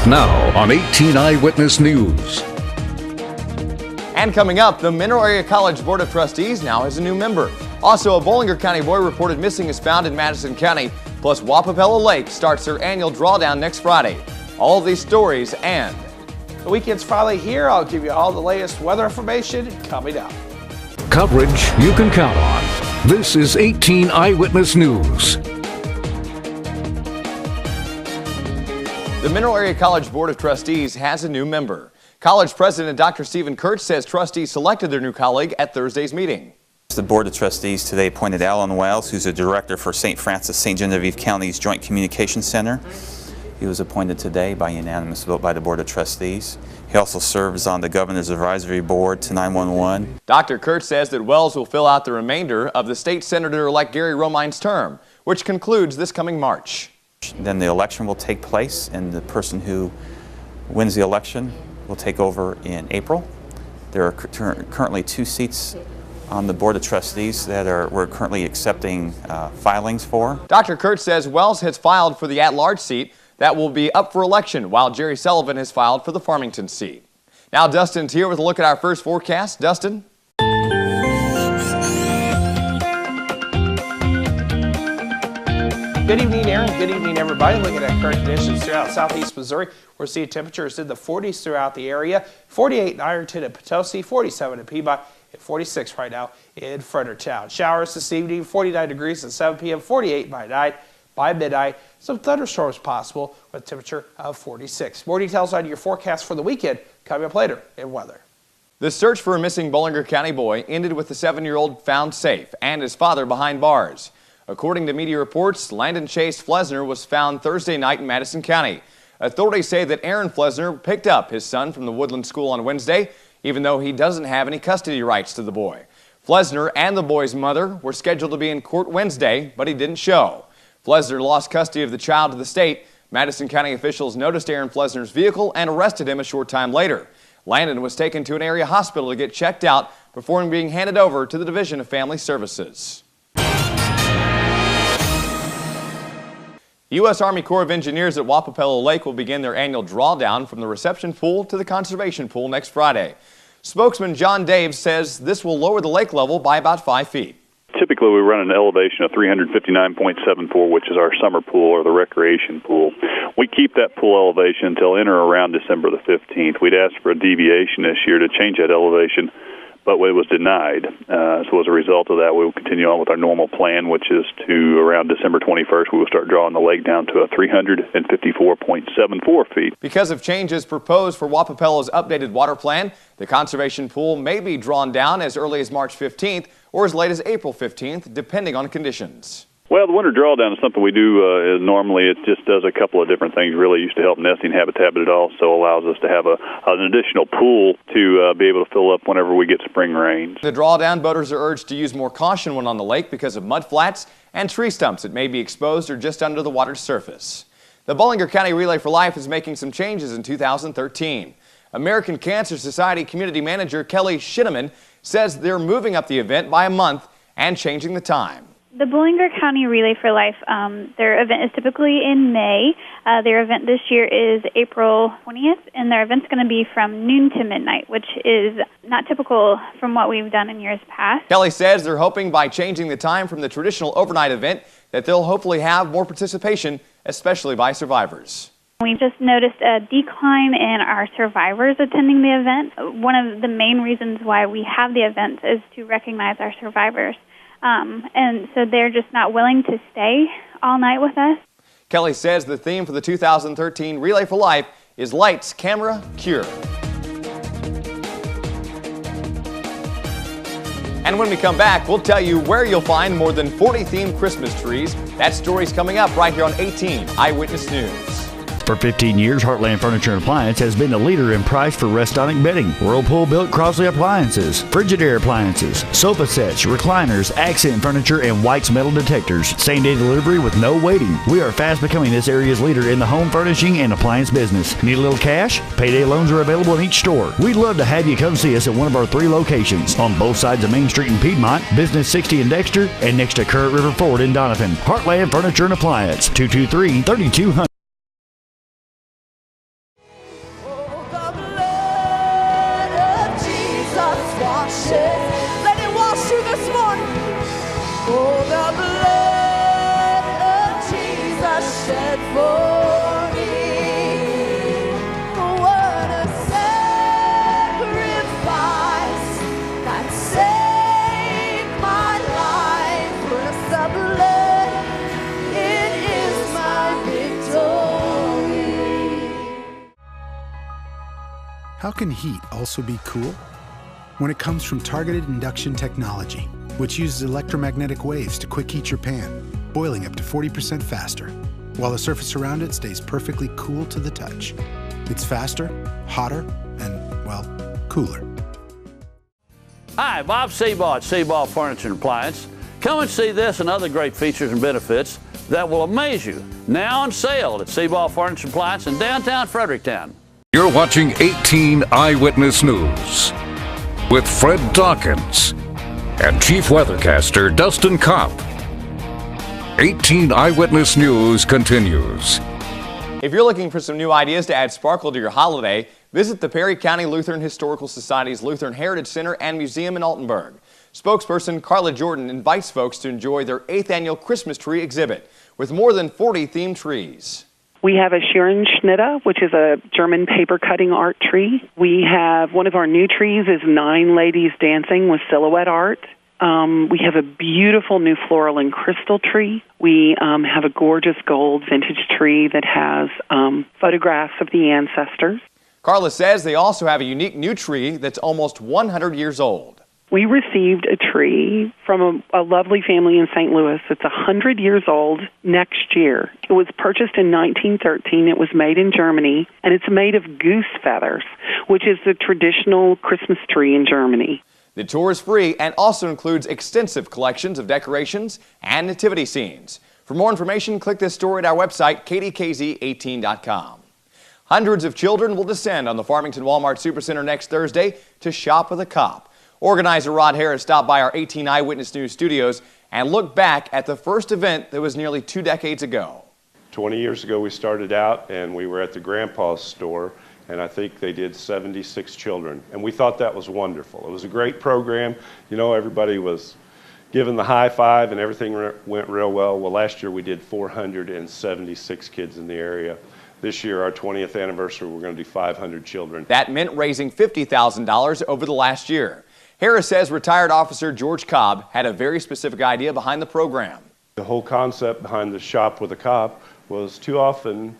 Now on 18 Eyewitness News. And coming up, the Mineral Area College Board of Trustees now has a new member. Also, a Bollinger County boy reported missing is found in Madison County. Plus, Wapapella Lake starts their annual drawdown next Friday. All of these stories and the weekend's finally here. I'll give you all the latest weather information coming up. Coverage you can count on. This is 18 Eyewitness News. The Mineral Area College Board of Trustees has a new member. College President Dr. Stephen Kurtz says trustees selected their new colleague at Thursday's meeting. The Board of Trustees today appointed Alan Wells, who's a director for St. Francis St. Genevieve County's Joint Communications Center. He was appointed today by unanimous vote by the Board of Trustees. He also serves on the Governor's Advisory Board to 911. Dr. Kurtz says that Wells will fill out the remainder of the state senator-elect Gary Romine's term, which concludes this coming March. Then the election will take place, and the person who wins the election will take over in April. There are currently 2 seats on the Board of Trustees that we're currently accepting filings for. Dr. Kurtz says Wells has filed for the at-large seat that will be up for election, while Jerry Sullivan has filed for the Farmington seat. Now Dustin's here with a look at our first forecast. Dustin? Good evening, Aaron. Good evening, everybody. Looking at current conditions throughout southeast Missouri, we're seeing temperatures in the 40s throughout the area. 48 in Ironton and Potosi, 47 in Piedmont, and 46 right now in Fredericktown. Showers this evening, 49 degrees at 7 p.m., 48 by night. By midnight, some thunderstorms possible with a temperature of 46. More details on your forecast for the weekend coming up later in weather. The search for a missing Bollinger County boy ended with the 7-year-old found safe and his father behind bars. According to media reports, Landon Chase Flesner was found Thursday night in Madison County. Authorities say that Aaron Flesner picked up his son from the Woodland School on Wednesday, even though he doesn't have any custody rights to the boy. Flesner and the boy's mother were scheduled to be in court Wednesday, but he didn't show. Flesner lost custody of the child to the state. Madison County officials noticed Aaron Flesner's vehicle and arrested him a short time later. Landon was taken to an area hospital to get checked out before being handed over to the Division of Family Services. U.S. Army Corps of Engineers at Wapapella Lake will begin their annual drawdown from the reception pool to the conservation pool next Friday. Spokesman John Daves says this will lower the lake level by about 5 feet. Typically, we run an elevation of 359.74, which is our summer pool or the recreation pool. We keep that pool elevation until in or around December the 15th. We'd asked for a deviation this year to change that elevation, but it was denied. So as a result of that, we will continue on with our normal plan, which is to around December 21st, we will start drawing the lake down to a 354.74 feet. Because of changes proposed for Wapapella's updated water plan, the conservation pool may be drawn down as early as March 15th or as late as April 15th, depending on conditions. Well, the winter drawdown is something we do normally. It just does a couple of different things. Really used to help nesting habitat, but it also allows us to have an additional pool to be able to fill up whenever we get spring rains. The drawdown, boaters are urged to use more caution when on the lake because of mud flats and tree stumps that may be exposed or just under the water's surface. The Bollinger County Relay for Life is making some changes in 2013. American Cancer Society Community Manager Kelly Shinneman says they're moving up the event by a month and changing the time. The Bollinger County Relay for Life, their event is typically in May. Their event this year is April 20th, and their event's going to be from noon to midnight, which is not typical from what we've done in years past. Kelly says they're hoping by changing the time from the traditional overnight event that they'll hopefully have more participation, especially by survivors. We just noticed a decline in our survivors attending the event. One of the main reasons why we have the event is to recognize our survivors. And so they're just not willing to stay all night with us. Kelly says the theme for the 2013 Relay for Life is Lights, Camera, Cure. And when we come back, we'll tell you where you'll find more than 40 themed Christmas trees. That story's coming up right here on 18 Eyewitness News. For 15 years, Heartland Furniture and Appliance has been the leader in price for Restonic bedding. Whirlpool built Crosley appliances, Frigidaire appliances, sofa sets, recliners, accent furniture, and White's metal detectors. Same-day delivery with no waiting. We are fast becoming this area's leader in the home furnishing and appliance business. Need a little cash? Payday loans are available in each store. We'd love to have you come see us at one of our 3 locations on both sides of Main Street in Piedmont, Business 60 in Dexter, and next to Current River Ford in Donovan. Heartland Furniture and Appliance, 223-3200. How can heat also be cool? When it comes from targeted induction technology, which uses electromagnetic waves to quick heat your pan, boiling up to 40% faster, while the surface around it stays perfectly cool to the touch. It's faster, hotter, and, well, cooler. Hi, Bob Seabaugh at Seabaugh Furniture and Appliance. Come and see this and other great features and benefits that will amaze you. Now on sale at Seabaugh Furniture and Appliance in downtown Fredericktown. You're watching 18 Eyewitness News with Fred Dawkins and Chief Weathercaster Dustin Kopp. 18 Eyewitness News continues. If you're looking for some new ideas to add sparkle to your holiday, visit the Perry County Lutheran Historical Society's Lutheran Heritage Center and Museum in Altenburg. Spokesperson Carla Jordan invites folks to enjoy their 8th annual Christmas tree exhibit with more than 40 themed trees. We have a Scherenschnitte, which is a German paper cutting art tree. We have one of our new trees is 9 ladies dancing with silhouette art. We have a beautiful new floral and crystal tree. We have a gorgeous gold vintage tree that has photographs of the ancestors. Carla says they also have a unique new tree that's almost 100 years old. We received a tree from a lovely family in St. Louis. It's 100 years old next year. It was purchased in 1913. It was made in Germany, and it's made of goose feathers, which is the traditional Christmas tree in Germany. The tour is free and also includes extensive collections of decorations and nativity scenes. For more information, click this story at our website, kdkz18.com. Hundreds of children will descend on the Farmington Walmart Supercenter next Thursday to shop with a cop. Organizer Rod Harris stopped by our 18 Eyewitness News studios and looked back at the first event that was nearly 2 decades ago. 20 years ago we started out and we were at the Grandpa's store, and I think they did 76 children. And we thought that was wonderful. It was a great program. You know, everybody was giving the high five and everything went real well. Well, last year we did 476 kids in the area. This year, our 20th anniversary, we're going to do 500 children. That meant raising $50,000 over the last year. Harris says retired officer George Cobb had a very specific idea behind the program. The whole concept behind the Shop with a Cop was too often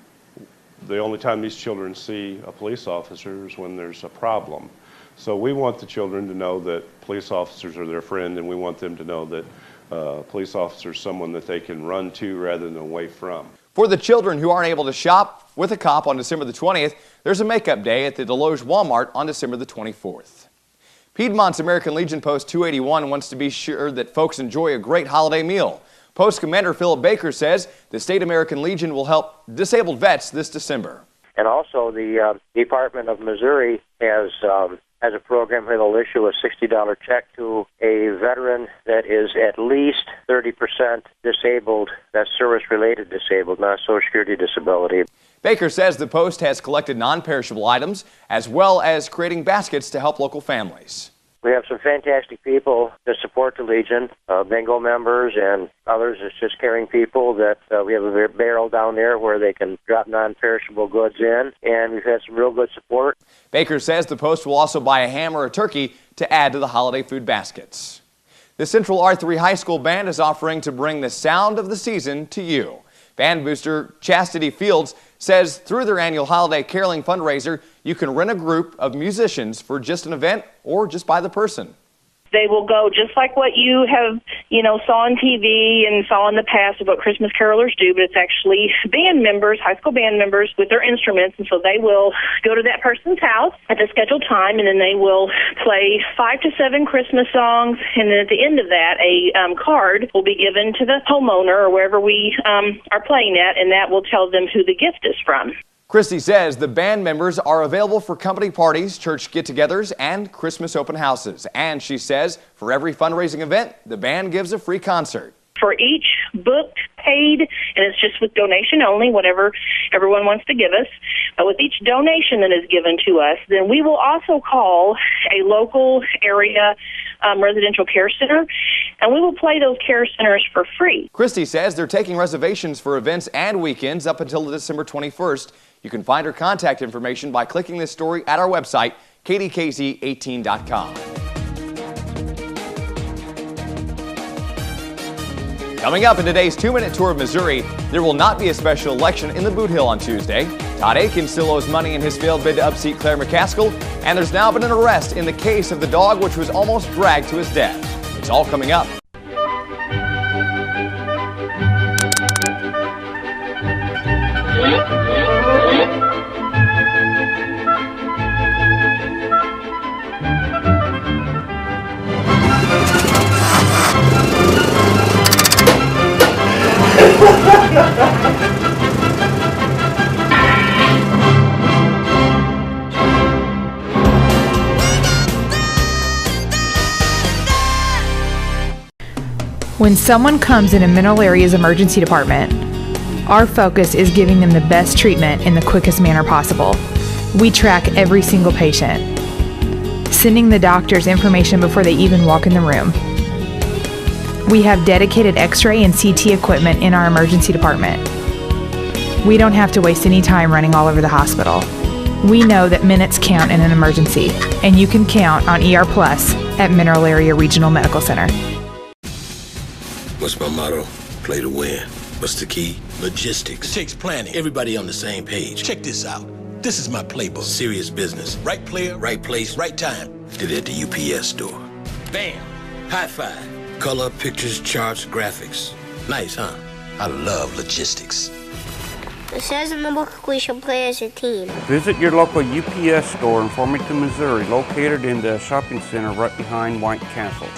the only time these children see a police officer is when there's a problem. So we want the children to know that police officers are their friend, and we want them to know that a police officer is someone that they can run to rather than away from. For the children who aren't able to shop with a cop on December the 20th, there's a makeup day at the Deloge Walmart on December the 24th. Piedmont's American Legion Post 281 wants to be sure that folks enjoy a great holiday meal. Post Commander Philip Baker says the State American Legion will help disabled vets this December. And also the Department of Missouri has a program where they'll issue a $60 check to a veteran that is at least 30% disabled, that's service-related disabled, not Social Security disability. Baker says the Post has collected non-perishable items as well as creating baskets to help local families. We have some fantastic people that support the Legion, bingo members and others. It's just caring people that we have a barrel down there where they can drop non-perishable goods in, and we've had some real good support. Baker says the Post will also buy a ham or a turkey to add to the holiday food baskets. The Central R3 High School Band is offering to bring the sound of the season to you. Band booster Chastity Fields says through their annual holiday caroling fundraiser, you can rent a group of musicians for just an event or just by the person. They will go just like what you have, saw on TV and saw in the past of what Christmas carolers do, but it's actually band members, high school band members with their instruments, and so they will go to that person's house at the scheduled time, and then they will play 5 to 7 Christmas songs, and then at the end of that, a card will be given to the homeowner or wherever we are playing at, and that will tell them who the gift is from. Christy says the band members are available for company parties, church get-togethers, and Christmas open houses. And she says for every fundraising event, the band gives a free concert. For each booked, paid, and it's just with donation only, whatever everyone wants to give us, but with each donation that is given to us, then we will also call a local area residential care center, and we will play those care centers for free. Christy says they're taking reservations for events and weekends up until December 21st. You can find her contact information by clicking this story at our website, kdkz18.com. Coming up in today's 2-minute tour of Missouri, there will not be a special election in the Boot Hill on Tuesday. Todd Aiken still owes money in his failed bid to upseat Claire McCaskill, and there's now been an arrest in the case of the dog which was almost dragged to his death. It's all coming up. When someone comes in a mental areas emergency department, our focus is giving them the best treatment in the quickest manner possible. We track every single patient, sending the doctors information before they even walk in the room. We have dedicated X-ray and CT equipment in our emergency department. We don't have to waste any time running all over the hospital. We know that minutes count in an emergency, and you can count on ER Plus at Mineral Area Regional Medical Center. What's my motto? Play to win. What's the key? Logistics. It takes planning. Everybody on the same page. Check this out. This is my playbook. Serious business. Right player, right place, right time. Did it at the UPS store. Bam! High five. Color, pictures, charts, graphics. Nice, huh? I love logistics. It says in the book we should play as a team. Visit your local UPS store in Farmington, Missouri, located in the shopping center right behind White Castle.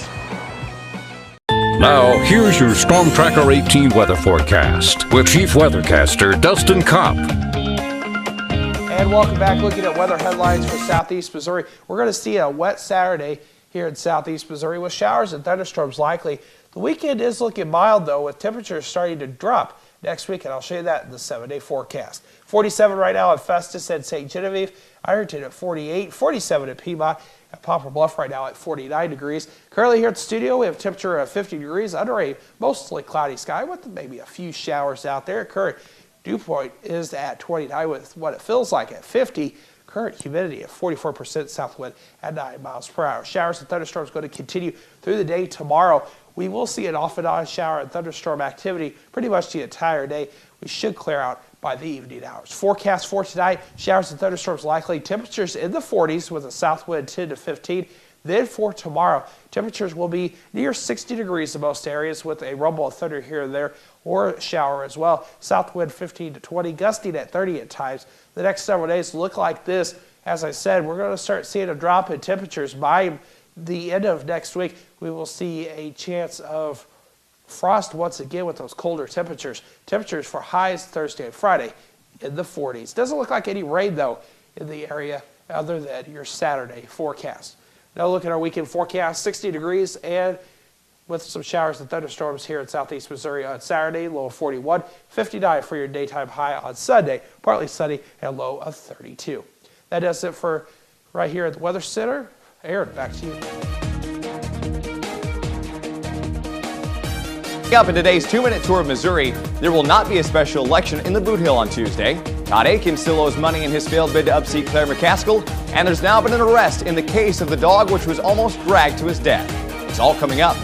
Now, here's your Storm Tracker 18 weather forecast with Chief Weathercaster Dustin Kopp. And welcome back. Looking at weather headlines for southeast Missouri. We're going to see a wet Saturday here in southeast Missouri with showers and thunderstorms likely. The weekend is looking mild, though, with temperatures starting to drop next week, and I'll show you that in the 7-day forecast. 47 right now at Festus and St. Genevieve. Ironton at 48, 47 at Piedmont. At Poplar Bluff right now at 49 degrees. Currently here at the studio, we have a temperature of 50 degrees under a mostly cloudy sky with maybe a few showers out there. Current dew point is at 29 with what it feels like at 50. Current humidity at 44%, south wind at 9 miles per hour. Showers and thunderstorms going to continue through the day tomorrow. We will see an off and on shower and thunderstorm activity pretty much the entire day. We should clear out by the evening hours. Forecast for tonight, showers and thunderstorms likely. Temperatures in the 40s with a south wind 10 to 15. Then for tomorrow, temperatures will be near 60 degrees in most areas with a rumble of thunder here and there or a shower as well. South wind 15 to 20, gusting at 30 at times. The next several days look like this. As I said, we're going to start seeing a drop in temperatures by the end of next week. We will see a chance of frost once again with those colder temperatures. Temperatures for highs Thursday and Friday in the 40s. Doesn't look like any rain, though, in the area other than your Saturday forecast. Now look at our weekend forecast, 60 degrees and with some showers and thunderstorms here in southeast Missouri on Saturday, low of 41, 59 for your daytime high on Sunday, partly sunny and low of 32. That does it for right here at the Weather Center. Aaron, back to you. Up in today's 2-minute tour of Missouri, there will not be a special election in the Boot Hill on Tuesday. Todd Aiken still owes money in his failed bid to upseat Claire McCaskill, and there's now been an arrest in the case of the dog which was almost dragged to his death. It's all coming up.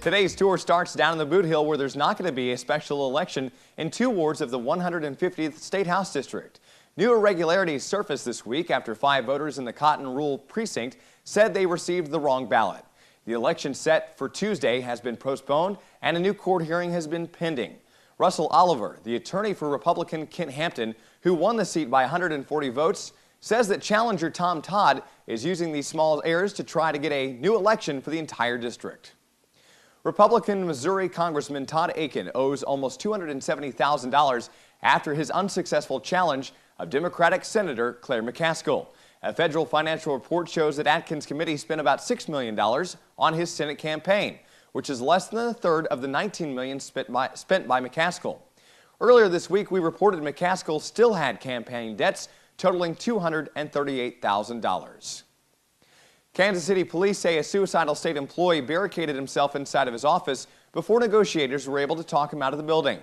Today's tour starts down in the Boot Hill, where there's not going to be a special election in 2 wards of the 150th State House District. New irregularities surfaced this week after 5 voters in the Cotton Rule precinct said they received the wrong ballot. The election set for Tuesday has been postponed and a new court hearing has been pending. Russell Oliver, the attorney for Republican Kent Hampton, who won the seat by 140 votes, says that challenger Tom Todd is using these small errors to try to get a new election for the entire district. Republican Missouri Congressman Todd Aiken owes almost $270,000 after his unsuccessful challenge of Democratic Senator Claire McCaskill. A federal financial report shows that Atkins' committee spent about $6 million on his Senate campaign, which is less than a third of the $19 million spent by McCaskill. Earlier this week, we reported McCaskill still had campaign debts totaling $238,000. Kansas City police say a suicidal state employee barricaded himself inside of his office before negotiators were able to talk him out of the building.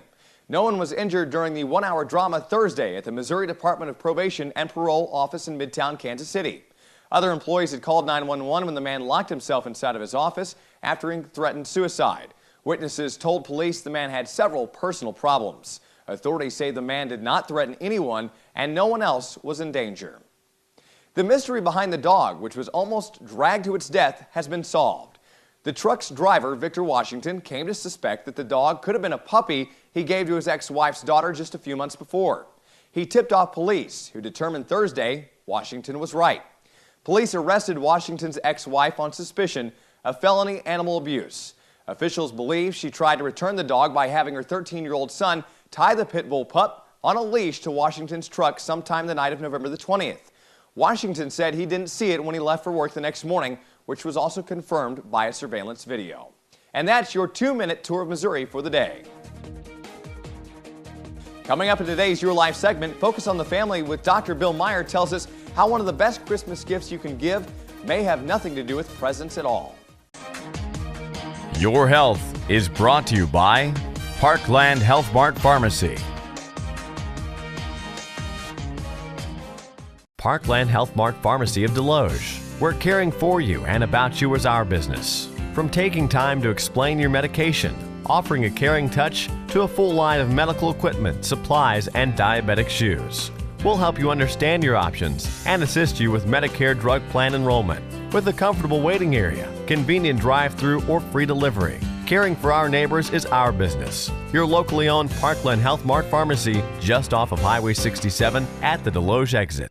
No one was injured during the 1-hour drama Thursday at the Missouri Department of Probation and Parole office in Midtown Kansas City. Other employees had called 911 when the man locked himself inside of his office after he threatened suicide. Witnesses told police the man had several personal problems. Authorities say the man did not threaten anyone and no one else was in danger. The mystery behind the dog, which was almost dragged to its death, has been solved. The truck's driver, Victor Washington, came to suspect that the dog could have been a puppy he gave to his ex-wife's daughter just a few months before. He tipped off police, who determined Thursday Washington was right. Police arrested Washington's ex-wife on suspicion of felony animal abuse. Officials believe she tried to return the dog by having her 13-year-old son tie the pit bull pup on a leash to Washington's truck sometime the night of November the 20th. Washington said he didn't see it when he left for work the next morning, which was also confirmed by a surveillance video. And that's your 2-minute tour of Missouri for the day. Coming up in today's Your Life segment, Focus on the Family with Dr. Bill Meyer tells us how one of the best Christmas gifts you can give may have nothing to do with presents at all. Your Health is brought to you by Parkland Health Mart Pharmacy. Parkland Health Mart Pharmacy of Deloge. We're caring for you and about you is our business. From taking time to explain your medication, offering a caring touch, to a full line of medical equipment, supplies, and diabetic shoes. We'll help you understand your options and assist you with Medicare drug plan enrollment. With a comfortable waiting area, convenient drive-through or free delivery. Caring for our neighbors is our business. Your locally owned Parkland Health Mart Pharmacy, just off of Highway 67 at the Deloge exit.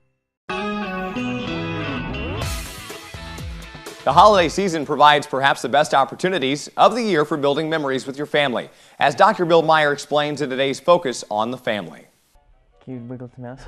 The holiday season provides perhaps the best opportunities of the year for building memories with your family, as Dr. Bill Meyer explains in today's Focus on the Family. Can you wiggle the mouse?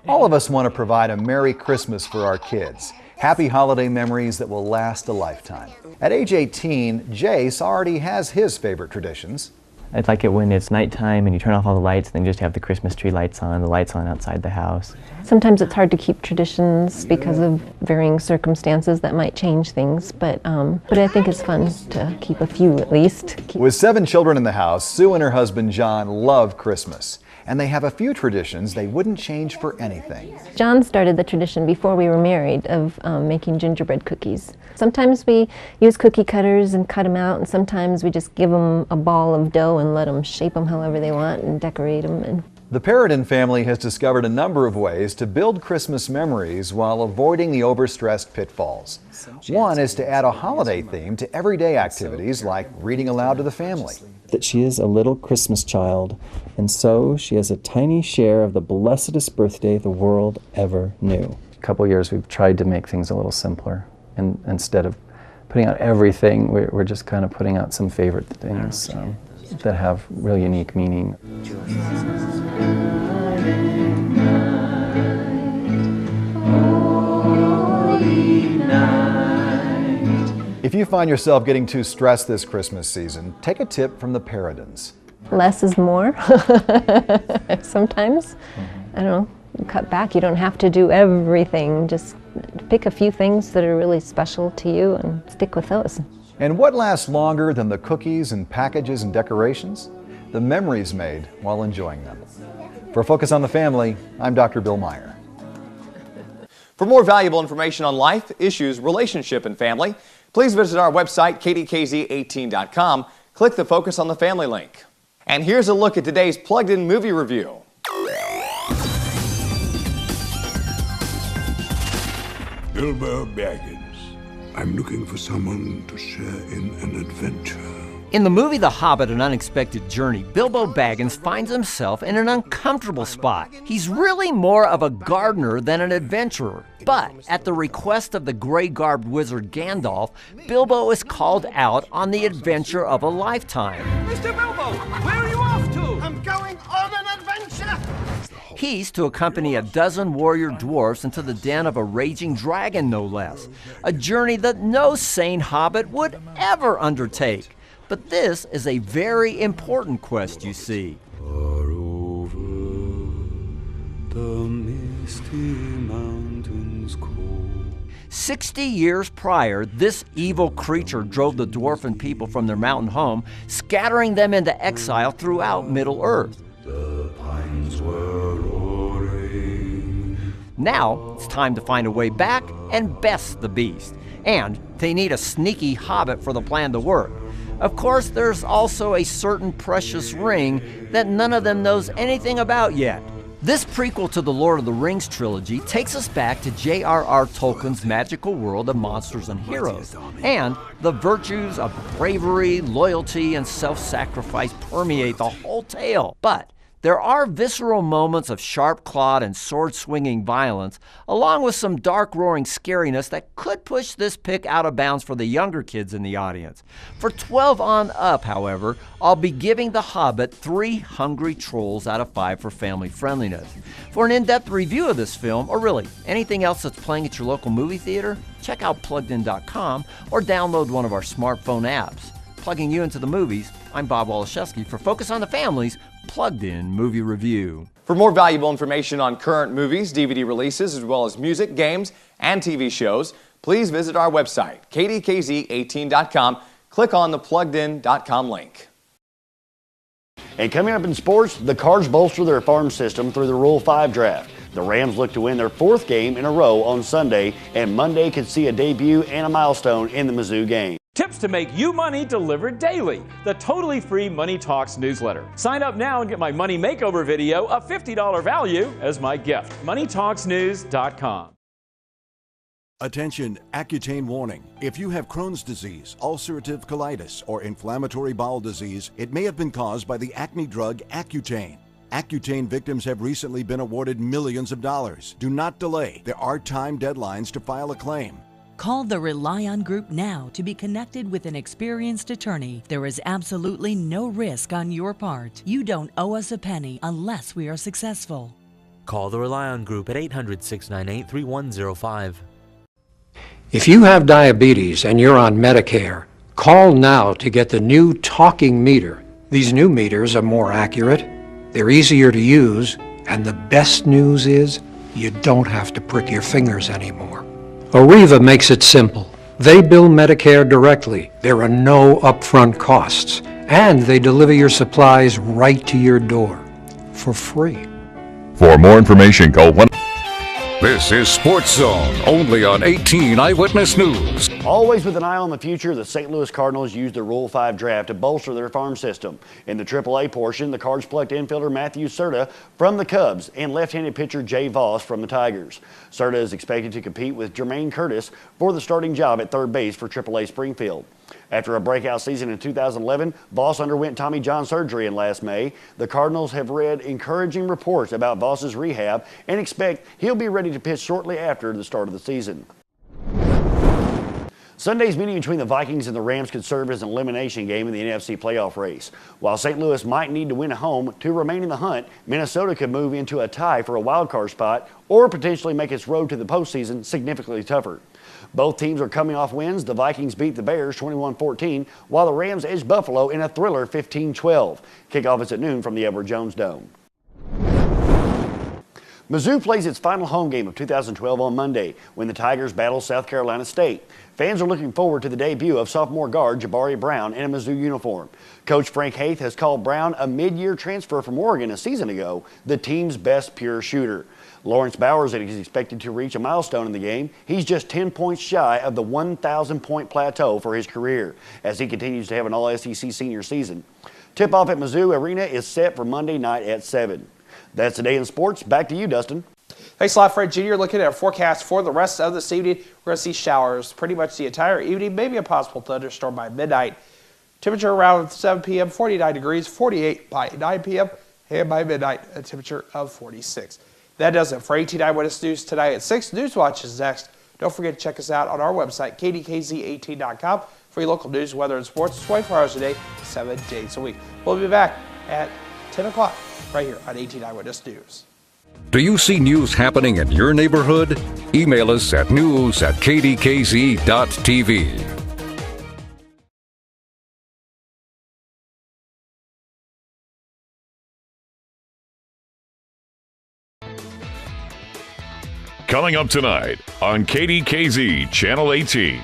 All of us want to provide a Merry Christmas for our kids. Happy holiday memories that will last a lifetime. At age 18, Jace already has his favorite traditions. I'd like it when it's nighttime and you turn off all the lights and then just have the Christmas tree lights on, the lights on outside the house. Sometimes it's hard to keep traditions because of varying circumstances that might change things, but I think it's fun to keep a few at least. With 7 children in the house, Sue and her husband John love Christmas, and they have a few traditions they wouldn't change for anything. John started the tradition before we were married of making gingerbread cookies. Sometimes we use cookie cutters and cut them out, and sometimes we just give them a ball of dough and let them shape them however they want and decorate them. The Paradin family has discovered a number of ways to build Christmas memories while avoiding the overstressed pitfalls. One is to add a holiday theme to everyday activities like reading aloud to the family. That she is a little Christmas child, and so she has a tiny share of the blessedest birthday the world ever knew. A couple years we've tried to make things a little simpler, and instead of putting out everything, we're just kind of putting out some favorite things that have real unique meaning. If you find yourself getting too stressed this Christmas season, take a tip from the Paradins. Less is more. Sometimes, I don't know, cut back. You don't have to do everything. Just pick a few things that are really special to you and stick with those. And what lasts longer than the cookies and packages and decorations? The memories made while enjoying them. For Focus on the Family, I'm Dr. Bill Meyer. For more valuable information on life, issues, relationship, and family, please visit our website, KDKZ18.com. Click the Focus on the Family link. And here's a look at today's plugged-in movie review. Bilbo Baggins. I'm looking for someone to share in an adventure. In the movie The Hobbit, An Unexpected Journey, Bilbo Baggins finds himself in an uncomfortable spot. He's really more of a gardener than an adventurer. But at the request of the gray-garbed wizard Gandalf, Bilbo is called out on the adventure of a lifetime. Mr. Bilbo, where are you off to? I'm going on an adventure! He's to accompany a dozen warrior dwarfs into the den of a raging dragon, no less. A journey that no sane hobbit would ever undertake. But this is a very important quest, you see. Far over the misty mountains cold. 60 years prior, this evil creature drove the dwarfen people from their mountain home, scattering them into exile throughout Middle-earth. The pines were roaring. Now it's time to find a way back and best the beast. And they need a sneaky hobbit for the plan to work. Of course, there's also a certain precious ring that none of them knows anything about yet. This prequel to the Lord of the Rings trilogy takes us back to J.R.R. Tolkien's magical world of monsters and heroes, and the virtues of bravery, loyalty, and self-sacrifice permeate the whole tale. But there are visceral moments of sharp-clawed and sword-swinging violence, along with some dark, roaring scariness that could push this pick out of bounds for the younger kids in the audience. For 12 on up, however, I'll be giving The Hobbit 3 hungry trolls out of 5 for family friendliness. For an in-depth review of this film, or really anything else that's playing at your local movie theater, check out PluggedIn.com or download one of our smartphone apps. Plugging you into the movies, I'm Bob Waliszewski for Focus on the Family's Plugged In Movie Review. For more valuable information on current movies, DVD releases, as well as music, games, and TV shows, please visit our website, KDKZ18.com. Click on the PluggedIn.com link. And coming up in sports, the Cards bolster their farm system through the Rule 5 draft. The Rams look to win their 4th game in a row on Sunday, and Monday could see a debut and a milestone in the Mizzou game. Tips to make you money delivered daily. The totally free Money Talks newsletter. Sign up now and get my money makeover video, a $50 value, as my gift. MoneyTalksNews.com. Attention, Accutane warning. If you have Crohn's disease, ulcerative colitis, or inflammatory bowel disease, it may have been caused by the acne drug Accutane. Accutane victims have recently been awarded millions of dollars. Do not delay. There are time deadlines to file a claim. Call the Rely On Group now to be connected with an experienced attorney. There is absolutely no risk on your part. You don't owe us a penny unless we are successful. Call the Rely On Group at 800-698-3105. If you have diabetes and you're on Medicare, call now to get the new talking meter. These new meters are more accurate, they're easier to use, and the best news is you don't have to prick your fingers anymore. Arriva makes it simple. They bill Medicare directly. There are no upfront costs. And they deliver your supplies right to your door for free. For more information, call 1. This is Sports Zone, only on 18 Eyewitness News. Always with an eye on the future, the St. Louis Cardinals used the Rule 5 draft to bolster their farm system. In the AAA portion, the Cards plucked infielder Matthew Serta from the Cubs and left-handed pitcher Jay Voss from the Tigers. Serta is expected to compete with Jermaine Curtis for the starting job at third base for AAA Springfield. After a breakout season in 2011, Voss underwent Tommy John surgery in last May. The Cardinals have read encouraging reports about Voss's rehab and expect he'll be ready to pitch shortly after the start of the season. Sunday's meeting between the Vikings and the Rams could serve as an elimination game in the NFC playoff race. While St. Louis might need to win at home to remain in the hunt, Minnesota could move into a tie for a wild card spot or potentially make its road to the postseason significantly tougher. Both teams are coming off wins. The Vikings beat the Bears 21-14, while the Rams edged Buffalo in a thriller 15-12. Kickoff is at noon from the Edward Jones Dome. Mizzou plays its final home game of 2012 on Monday when the Tigers battle South Carolina State. Fans are looking forward to the debut of sophomore guard Jabari Brown in a Mizzou uniform. Coach Frank Haith has called Brown a mid-year transfer from Oregon a season ago, the team's best pure shooter. Lawrence Bowers is expected to reach a milestone in the game. He's just 10 points shy of the 1,000-point plateau for his career as he continues to have an All-SEC senior season. Tip-off at Mizzou Arena is set for Monday night at 7. That's the day in sports. Back to you, Dustin. Thanks a lot, Fred Jr. Looking at our forecast for the rest of this evening, we're going to see showers pretty much the entire evening, maybe a possible thunderstorm by midnight. Temperature around 7 p.m., 49 degrees, 48 by 9 p.m., and by midnight, a temperature of 46. That does it for 18 Eyewitness News tonight at 6. Newswatch is next. Don't forget to check us out on our website, KDKZ18.com, for your local news, weather, and sports 24 hours a day, 7 days a week. We'll be back at 10 o'clock right here on 18 Eyewitness News. Do you see news happening in your neighborhood? Email us at news@kdkz.tv. Coming up tonight on KDKZ Channel 18.